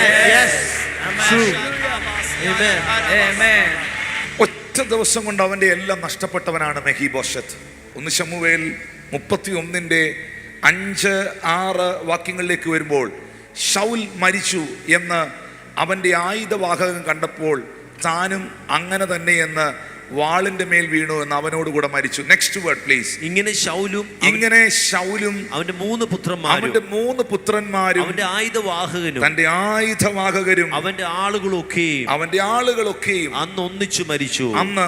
ഒറ്റ ദിവസം കൊണ്ട് അവന്റെ എല്ലാം നഷ്ടപ്പെട്ടവനാണ് മെഫീബോശെത്ത്. 1 ശമൂവേൽ 31:5-6 വാക്യങ്ങളിലേക്ക് വരുമ്പോൾ, ശൗൽ മരിച്ചു എന്ന് അവന്റെ ആയുധവാഹകൻ കണ്ടപ്പോൾ താനും അങ്ങനെ തന്നെ എന്ന് വാളിന്റെ മേൽ വീണു എന്ന് അവനോട് കൂടെ മരിച്ചു. Next word please. ഇങ്ങനെ ശൗലും അവന്റെ മൂന്ന് പുത്രന്മാരും അവന്റെ ആയുധവാഹകനും തന്റെ ആയുധവാഹകരും അവന്റെ ആളുകളൊക്കെയും അന്ന് ഒന്നിച്ചു മരിച്ചു. അന്ന്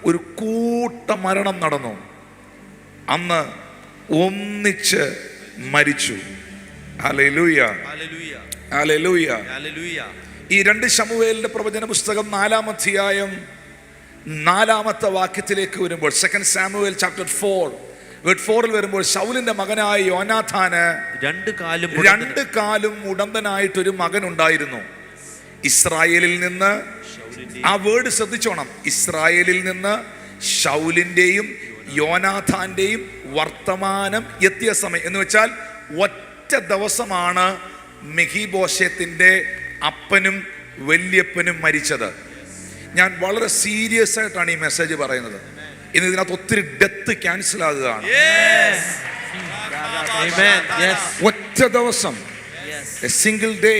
ഒരു കൂട്ട മരണം നടന്നു. അന്ന് ഒന്നിച്ച് മരിച്ചു. Hallelujah, hallelujah, hallelujah. ഈ 2 ശമൂവേലിന്റെ പ്രവചന പുസ്തകം 4-ാം അധ്യായം 4-ാമത്തെ വാക്യത്തിലേക്ക് വരുമ്പോൾ, 2 സാമുവേൽ ചാപ്റ്റർ 4 വരുമ്പോൾ, ശൗലിന്റെ മകനായ യോനാഥാന് 2 കാലും ഉടന്തനായിട്ടൊരു മകൻ ഉണ്ടായിരുന്നു. ഇസ്രായേലിൽ നിന്ന്, ആ വേർഡ് ശ്രദ്ധിച്ചോണം, ഇസ്രായേലിൽ നിന്ന് ശൗലിന്റെയും യോനാഥാന്റെയും വർത്തമാനം എത്തിയ സമയം എന്ന് വെച്ചാൽ ഒറ്റ ദിവസമാണ് മെഹീബോശത്തിന്റെ അപ്പനും വല്യപ്പനും മരിച്ചത്. ഞാൻ വളരെ സീരിയസ് ആയിട്ടാണ് ഈ മെസ്സേജ് പറയുന്നത്. ഇന്ന് ഇതിനകത്ത് ഒത്തിരി ഡെത്ത് ക്യാൻസൽ ആകുകയാണ്. ഒറ്റ ദിവസം, സിംഗിൾ ഡേ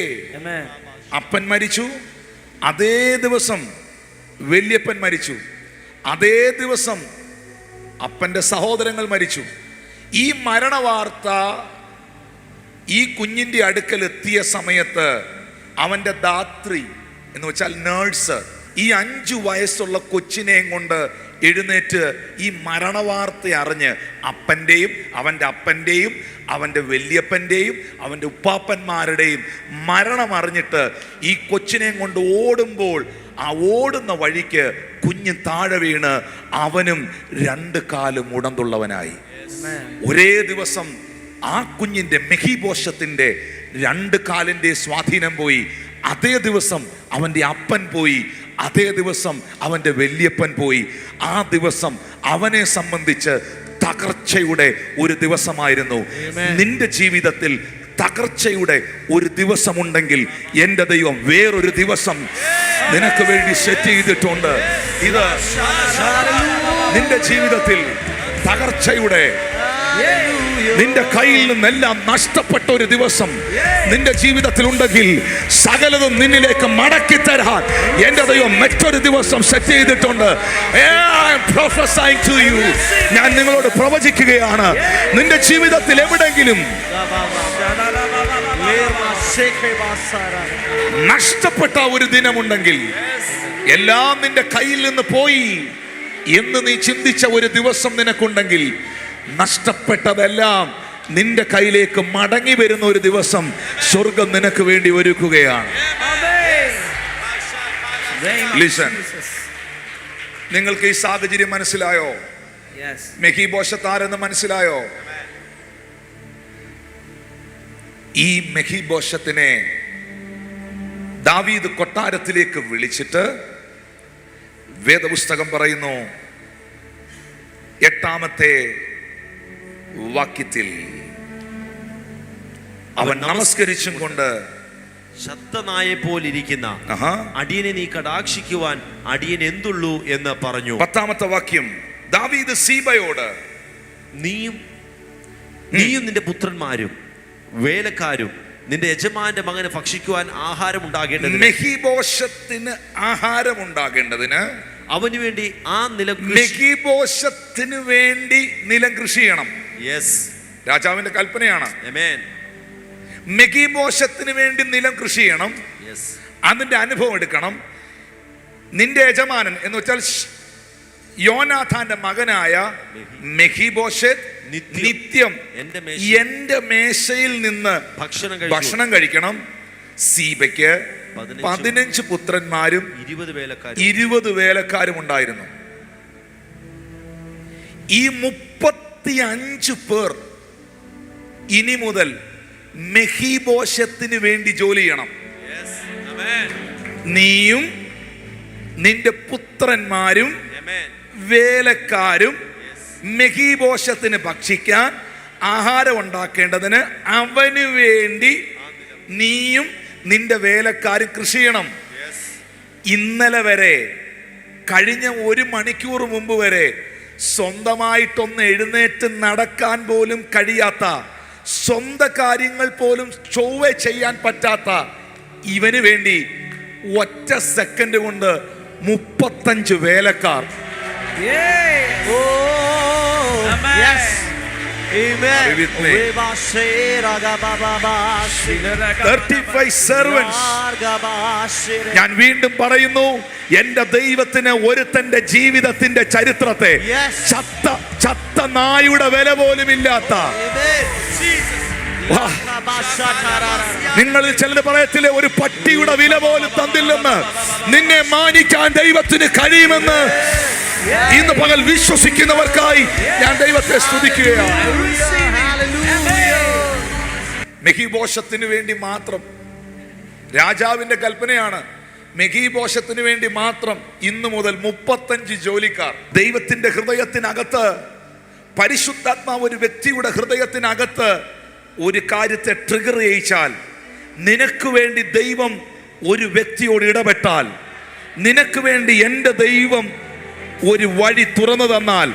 അപ്പൻ മരിച്ചു, അതേ ദിവസം വല്യപ്പൻ മരിച്ചു, അതേ ദിവസം അപ്പന്റെ സഹോദരങ്ങൾ മരിച്ചു. ഈ മരണവാർത്ത ഈ കുഞ്ഞിന്റെ അടുക്കൽ എത്തിയ സമയത്ത് അവന്റെ ധാത്രി എന്ന് വെച്ചാൽ നേഴ്സ് ഈ 5 വയസ്സുള്ള കൊച്ചിനെയും കൊണ്ട് എഴുന്നേറ്റ് ഈ മരണവാർത്ത അറിഞ്ഞ് അപ്പൻ്റെയും അവൻ്റെ അപ്പൻ്റെയും അവൻ്റെ വല്യപ്പൻ്റെയും അവൻ്റെ ഉപ്പാപ്പന്മാരുടെയും മരണം അറിഞ്ഞിട്ട് ഈ കൊച്ചിനെയും കൊണ്ട് ഓടുമ്പോൾ ആ ഓടുന്ന വഴിക്ക് കുഞ്ഞ് താഴെ വീണ് അവനും 2 കാലും ഉടന്തുള്ളവനായി. ഒരേ ദിവസം ആ കുഞ്ഞിൻ്റെ മെഹീബോശത്തിന്റെ 2 കാലിൻ്റെ സ്വാധീനം പോയി. അതേ ദിവസം അവൻ്റെ അപ്പൻ പോയി, അതേ ദിവസം അവൻ്റെ വല്യപ്പൻ പോയി. ആ ദിവസം അവനെ സംബന്ധിച്ച് തകർച്ചയുടെ ഒരു ദിവസമായിരുന്നു. നിന്റെ ജീവിതത്തിൽ തകർച്ചയുടെ ഒരു ദിവസമുണ്ടെങ്കിൽ എൻ്റെ ദൈവം വേറൊരു ദിവസം നിനക്ക് വേണ്ടി സെറ്റ് ചെയ്തിട്ടുണ്ട്. ഇത് നിന്റെ ജീവിതത്തിൽ തകർച്ചയുടെ, നിന്റെ കയ്യിൽ നിന്നെല്ലാം നഷ്ടപ്പെട്ട ഒരു ദിവസം നിന്റെ ജീവിതത്തിൽ ഉണ്ടെങ്കിൽ സകലതും നിന്നിലേക്ക് മടക്കി തരാൻ എൻ്റെ ദൈവം മറ്റൊരു ദിവസം സെറ്റ് ചെയ്തിട്ടുണ്ട്. ഞാൻ നിങ്ങളോട് പ്രവചിക്കുകയാണ്, നിന്റെ ജീവിതത്തിൽ എവിടെങ്കിലും നഷ്ടപ്പെട്ട ഒരു ദിനമുണ്ടെങ്കിൽ, എല്ലാം നിന്റെ കയ്യിൽ നിന്ന് പോയി എന്ന് നീ ചിന്തിച്ച ഒരു ദിവസം നിനക്കുണ്ടെങ്കിൽ, നഷ്ടപ്പെട്ടതെല്ലാം നിന്റെ കയ്യിലേക്ക് മടങ്ങി വരുന്ന ഒരു ദിവസം സ്വർഗം നിനക്ക് വേണ്ടി ഒരുക്കുകയാണ്. Listen. നിങ്ങൾക്ക് ഈ സാഹചര്യം മനസ്സിലായോ? മെഹീബോശത്ത് ആരെന്ന് മനസ്സിലായോ? ഈ മെഹീബോശത്തിനെ ദാവീദ് കൊട്ടാരത്തിലേക്ക് വിളിച്ചിട്ട് വേദപുസ്തകം പറയുന്നു 8-ാമത്തെ വാക്യത്തിൽ അവൻ നമസ്കരിച്ചും കൊണ്ട് ശബ്ദനായെ പോലിരിക്കുന്ന അടിയനെ നീ കടാക്ഷിക്കുവാൻ അടിയൻ എന്തുള്ളൂ എന്ന് പറഞ്ഞു. 10-ാമത്തെ വാക്യം, ദാവീദ് സീബയോട് നീയും നിന്റെ പുത്രന്മാരും വേലക്കാരും നിന്റെ യജമാന്റെ മകന് ഭക്ഷിക്കുവാൻ ആഹാരം ഉണ്ടാകേണ്ടതിന്, മെഹീബോശത്തിന് ആഹാരം ഉണ്ടാകേണ്ടതിന് അവന് വേണ്ടി ആ നിലം, മെഹീബോശത്തിന് വേണ്ടി നിലം കൃഷി ചെയ്യണം. രാജാവിന്റെ കൽപ്പനയാണ്. മെഹീബോശത്തിന് വേണ്ടി നിലം കൃഷി ചെയ്യണം, അതിന്റെ അനുഭവം എടുക്കണം. നിന്റെ യജമാനൻ എന്ന് വെച്ചാൽ യോനാഥാന്റെ മകനായ മെഹീബോശത്ത് നിത്യം എന്റെ മേശയിൽ നിന്ന് ഭക്ഷണം കഴിക്കണം. സീബയ്ക്ക് 15 പുത്രന്മാരും 20 വേലക്കാരും ഉണ്ടായിരുന്നു. ഈ 35 പേർ ഇനി മുതൽ മെഹീബോശത്തിന് വേണ്ടി ജോലി ചെയ്യണം. നീയും നിന്റെ പുത്രന്മാരും വേലക്കാരും മെഹീബോശത്തിന് ഭക്ഷിക്കാൻ ആഹാരം ഉണ്ടാക്കേണ്ടതിന് അവന് വേണ്ടി നീയും നിന്റെ വേലക്കാരും കൃഷി ചെയ്യണം. ഇന്നലെ വരെ, കഴിഞ്ഞ 1 മണിക്കൂർ മുമ്പ് വരെ സ്വന്തമായിട്ടൊന്ന് എഴുന്നേറ്റ് നടക്കാൻ പോലും കഴിയാത്ത, സ്വന്തം കാര്യങ്ങൾ പോലും ചൊവ്വ ചെയ്യാൻ പറ്റാത്ത ഇവന് വേണ്ടി ഒറ്റ സെക്കൻഡ് കൊണ്ട് 35 വേലക്കാർ Yeah. Oh, Amen. yes. Amen. Be with me. 35 servants. ഞാൻ വീണ്ടും പറയുന്നു, എന്റെ ദൈവത്തിന് ഒരുത്തന്റെ ജീവിതത്തിന്റെ ചരിത്രത്തെ Yes. ചത്ത നായുടെ വില പോലും ഇല്ലാത്ത, വാ, നിങ്ങളിൽ ചിലർ പറയത്തില്ലേ, ഒരു പട്ടിയുടെ വില പോലും തന്നില്ലെന്ന്. നിന്നെ മാനിക്കാൻ ദൈവത്തിന് കഴിയുമെന്ന് ഇന്ന് പകൽ വിശ്വസിക്കുന്നവർക്കായി ഞാൻ ദൈവത്തെ സ്തുതിക്കുകയാണ്. മെഹീബോശത്തിന് വേണ്ടി മാത്രം, രാജാവിന്റെ കൽപ്പനയാണ്, മെഹീബോശത്തിന് വേണ്ടി മാത്രം ഇന്നു മുതൽ 35 ജോലിക്കാർ. ദൈവത്തിന്റെ ഹൃദയത്തിനകത്ത്, പരിശുദ്ധാത്മാവ് ഒരു വ്യക്തിയുടെ ഹൃദയത്തിനകത്ത് ഒരു കാര്യത്തെ ട്രിഗർ ചെയ്യിച്ചാൽ, നിനക്ക് വേണ്ടി ദൈവം ഒരു വ്യക്തിയോട് ഇടപെട്ടാൽ, നിനക്ക് വേണ്ടി എൻ്റെ ദൈവം ഒരു വഴി തുറന്നു തന്നാൽ,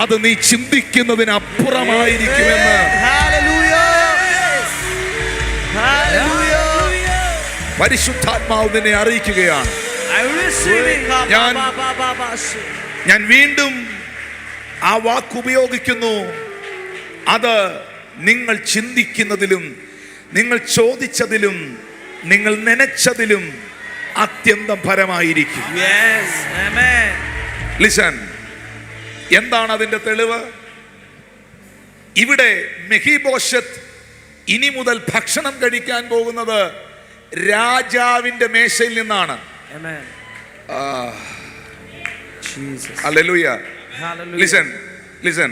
അത് നീ ചിന്തിക്കുന്നതിന് അപ്പുറമായിരിക്കുമെന്ന് പരിശുദ്ധാത്മാവ് നിന്നെ അറിയിക്കുകയാണ്. ഞാൻ വീണ്ടും ആ വാക്ക് ഉപയോഗിക്കുന്നു. അത് നിങ്ങൾ ചിന്തിക്കുന്നതിലും, നിങ്ങൾ ചോദിച്ചതിലും, നിങ്ങൾ നനച്ചതിലും അത്യന്തം പരമായിരിക്കും. Yes. Amen. ലിസൺ, എന്താണ് അതിന്റെ തെളിവ്? ഇവിടെ മെഹീബോശത്ത് ഇനി മുതൽ ഭക്ഷണം കഴിക്കാൻ പോകുന്നത് രാജാവിന്റെ മേശയിൽ നിന്നാണ്. Amen. Jesus. Hallelujah. Hallelujah. Listen,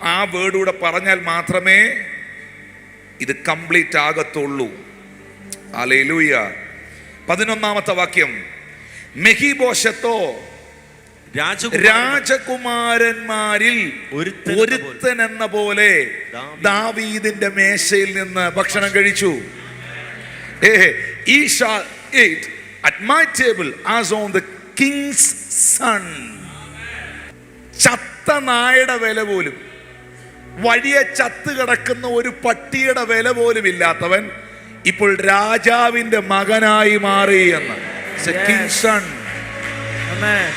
ആ വേർഡ് കൂടെ പറഞ്ഞാൽ മാത്രമേ ഇത് കംപ്ലീറ്റ് ആകത്തുള്ളൂ. ഹല്ലേലൂയ. 11ാമത്തെ വാക്യം, മെഹീബോശത്തോ രാജകുമാരന്മാരിൽ ഒരുത്തൻ എന്ന പോലെ ദാവീദിന്റെ മേശയിൽ നിന്ന് ഭക്ഷണം കഴിച്ചു. He shall eat at my table as on the king's son. ചത്ത നായുടെ വില പോലും, വഴിയെ ചത്ത് കിടക്കുന്ന ഒരു പട്ടിയുടെ വില പോലും ഇല്ലാത്തവൻ ഇപ്പോൾ രാജാവിന്റെ മകനായി മാറി എന്ന്. King's son. Amen.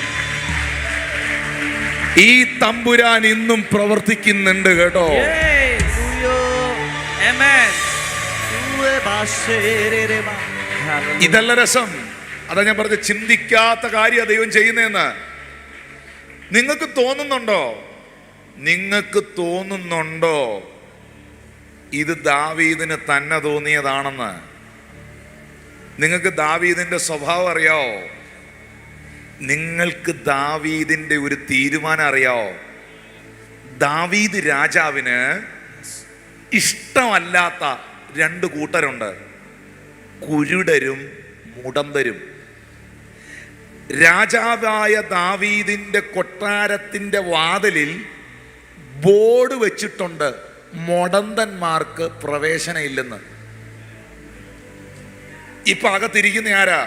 ഈ തമ്പുരാൻ ഇന്നും പ്രവർത്തിക്കുന്നുണ്ട് കേട്ടോ. Yes. Amen. ഇതല്ല രസം. അതാ ഞാൻ പറഞ്ഞ, ചിന്തിക്കാത്ത കാര്യം ദൈവം ചെയ്യുന്നതെന്ന്. നിങ്ങൾക്ക് തോന്നുന്നുണ്ടോ ഇത് ദാവീദിന് തന്നെ തോന്നിയതാണെന്ന്? നിങ്ങൾക്ക് ദാവീദിന്റെ സ്വഭാവം അറിയാവോ? നിങ്ങൾക്ക് ദാവീദിന്റെ ഒരു തീരുമാനം അറിയാവോ? ദാവീദ് രാജാവിന് ഇഷ്ടമല്ലാത്ത 2 കൂട്ടരുണ്ട്, കുരുടരും മുടന്തരും. രാജാവായ ദാവീദിന്റെ കൊട്ടാരത്തിന്റെ വാതിലിൽ ബോർഡ് വെച്ചിട്ടുണ്ട്, മുടന്തന്മാർക്ക് പ്രവേശനം ഇല്ലെന്ന്. ഇപ്പൊ അകത്തിരിക്കുന്ന ആരാ?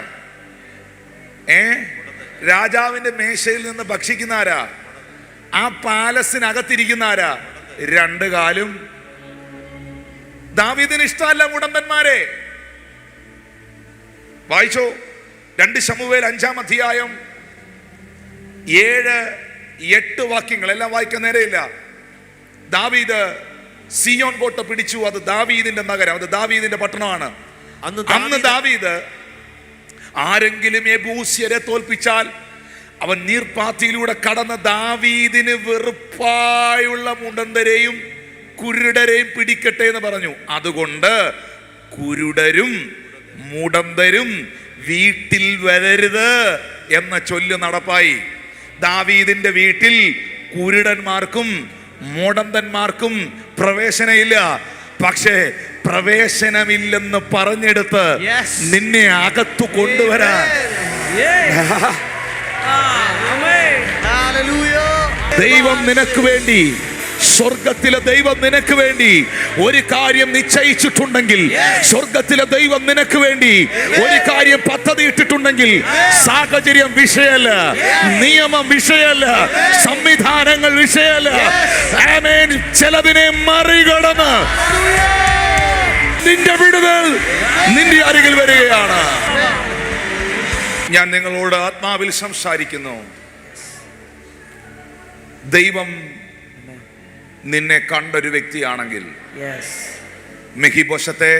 രാജാവിന്റെ മേശയിൽ നിന്ന് ഭക്ഷിക്കുന്ന ആരാ? ആ പാലസിനകത്തിരിക്കുന്ന ആരാ? 2 കാലും. ദാവീദിന് ഇഷ്ടമല്ല മുടന്തന്മാരെ. വായിച്ചോ, 2 ശമൂവേൽ 5-ാം അധ്യായം 7-8 വാക്യങ്ങൾ എല്ലാം വായിക്കാൻ നേരെയില്ല. ദാവീദ് സിയോൻ കോട്ട പിടിച്ചു. അത് ദാവീദിന്റെ നഗരം, അത് ദാവീദിന്റെ പട്ടണമാണ്. അന്ന് ദാവീദ് ആരെങ്കിലും യെബൂസ്യരെ തോൽപ്പിച്ചാൽ അവൻ നീർപ്പാത്തിയിലൂടെ കടന്ന് ദാവീദിന് വെറുപ്പായുള്ള മുടന്തരെയും കുരുടരെയും പിടിക്കട്ടെ എന്ന് പറഞ്ഞു. അതുകൊണ്ട് കുരുടരും മുടന്തരും വീട്ടിൽ വരരുത് എന്ന ചൊല്ല് നടപ്പായി. ദാവീദിന്റെ വീട്ടിൽ കുരുടന്മാർക്കും മുടന്തന്മാർക്കും പ്രവേശനമില്ല. പക്ഷേ പ്രവേശനമില്ലെന്ന് പറഞ്ഞെടുത്ത് നിന്നെ അകത്തു കൊണ്ടുവരാൻ ദൈവം നിനക്ക് വേണ്ടി, സ്വർഗത്തിലെ ദൈവം നിനക്ക് വേണ്ടി ഒരു കാര്യം നിശ്ചയിച്ചിട്ടുണ്ടെങ്കിൽ, സ്വർഗത്തിലെ ദൈവം നിനക്ക് വേണ്ടി ഒരു കാര്യം പദ്ധതി ഇട്ടിട്ടുണ്ടെങ്കിൽ, സാഹചര്യം വിഷയമല്ല, നിയമം വിഷയമല്ല, സംവിധാനങ്ങൾ വിഷയമല്ല. ആമേൻ. ചിലതിനെ മറികടന്ന് നിന്റെ വിടുതൽ നിന്റെ അരികിൽ വരികയാണ്. ഞാൻ നിങ്ങളോട് ആത്മാവിൽ സംസാരിക്കുന്നു. ദൈവം നിന്നെ കണ്ടൊരു വ്യക്തിയാണെങ്കിൽ, Yes. മെഹിബോശത്തെ,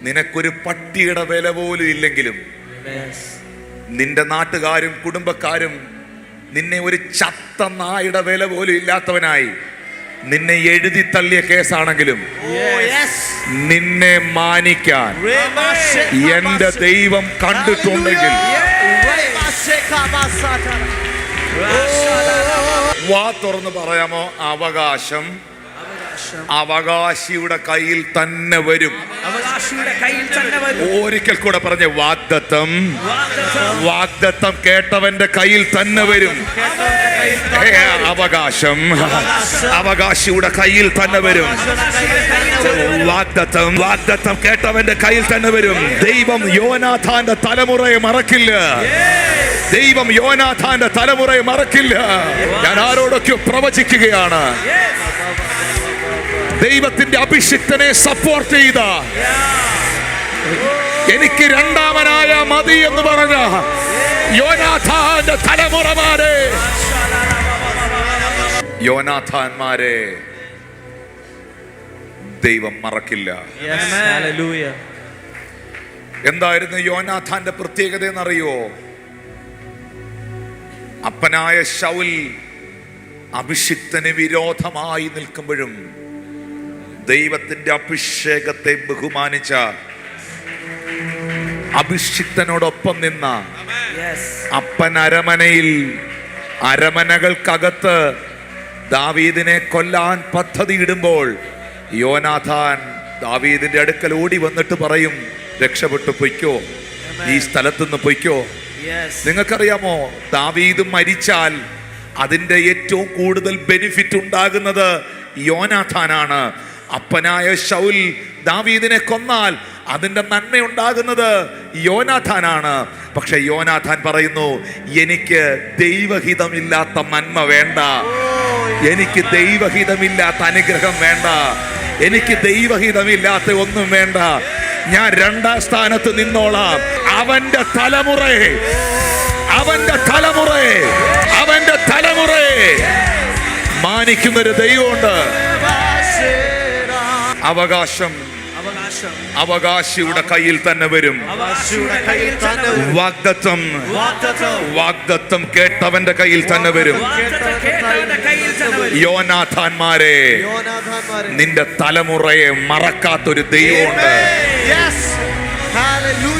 നിനക്കൊരു പട്ടിയുടെ വില പോലും ഇല്ലെങ്കിലും Yes. നിന്റെ നാട്ടുകാരും കുടുംബക്കാരും നിന്നെ ഒരു ചത്ത നായുടെ വില പോലും ഇല്ലാത്തവനായി നിന്നെ എഴുതി തള്ളിയ കേസാണെങ്കിലും നിന്നെ മാനിക്കാൻ എന്റെ ദൈവം കണ്ടിട്ടുണ്ടെങ്കിൽ വാ തുറന്ന് പറയാമോ? അവകാശം അവകാശിയുടെ കയ്യിൽ തന്നെ വരും. അവകാശിയുടെ കയ്യിൽ തന്നെ വരും. ഒരിക്കൽ കൂടെ പറഞ്ഞ വാഗ്ദത്തം വാഗ്ദത്തം കേട്ടവന്റെ കയ്യിൽ തന്നെ വരും. അവകാശം അവകാശിയുടെ കയ്യിൽ തന്നെ വരും. വാഗ്ദത്തം കേട്ടവന്റെ കയ്യിൽ തന്നെ വരും. ദൈവം യോനാഥാന്റെ തലമുറയെ മറക്കില്ല. ദൈവം യോനാഥാന്റെ തലമുറയെ മറക്കില്ല. ഞാൻ ആരോടൊക്കെ പ്രവചിക്കുകയാണ്. ദൈവത്തിന്റെ അഭിഷിക്തനെ സപ്പോർട്ട് ചെയ്ത, എനിക്ക് രണ്ടാമനായ മതി എന്ന് പറഞ്ഞ യോനാഥാന്റെ തലമുറമാരെ, യോനാഥാന്മാരെ ദൈവം മറക്കില്ല. Yes. Hallelujah. എന്തായിരുന്നു യോനാഥാന്റെ പ്രത്യേകത എന്നറിയോ? അപ്പനായ ശൗൽ അഭിഷിക്തന് വിരോധമായി നിൽക്കുമ്പോഴും ദൈവത്തിന്റെ അഭിഷേകത്തെ ബഹുമാനിച്ച, അഭിഷിക്തനോടൊപ്പം നിന്ന, Yes. അപ്പൻ അരമനകൾക്കകത്ത് ദാവീദിനെ കൊല്ലാൻ പദ്ധതിയിടുമ്പോൾ യോനാഥാൻ ദാവീദിന്റെ അടുക്കൽ ഓടി വന്നിട്ട് പറയും, രക്ഷപ്പെട്ടു പൊയ്ക്കോ, ഈ സ്ഥലത്തുനിന്ന് പൊയ്ക്കോ. Yes. നിങ്ങൾക്കറിയാമോ, ദാവീദ് മരിച്ചാൽ അതിന്റെ ഏറ്റവും കൂടുതൽ ബെനിഫിറ്റ് ഉണ്ടാകുന്നത് യോനാഥാനാണ്. അപ്പനായ ശൗൽ ദാവീദിനെ കൊന്നാൽ അതിന്റെ നന്മ ഉണ്ടാകുന്നത് യോനാഥാനാണ്. പക്ഷെ യോനാഥാൻ പറയുന്നു, എനിക്ക് ദൈവഹിതമില്ലാത്ത നന്മ വേണ്ട, എനിക്ക് ദൈവഹിതമില്ലാത്ത അനുഗ്രഹം വേണ്ട, എനിക്ക് ദൈവഹിതമില്ലാത്ത ഒന്നും വേണ്ട, ഞാൻ രണ്ടാം സ്ഥാനത്ത് നിന്നോളാം. അവന്റെ തലമുറയെ മാനിക്കുന്നൊരു ദൈവമുണ്ട്. അവകാശം അവകാശിയുടെ കയ്യിൽ തന്നെ വരും. വാഗ്ദത്തം കേട്ടവന്റെ കയ്യിൽ തന്നെ വരും. യോനാഥാന്മാരെ, നിന്റെ തലമുറയെ മറക്കാത്തൊരു ദൈവമുണ്ട്. Yes. Hallelujah.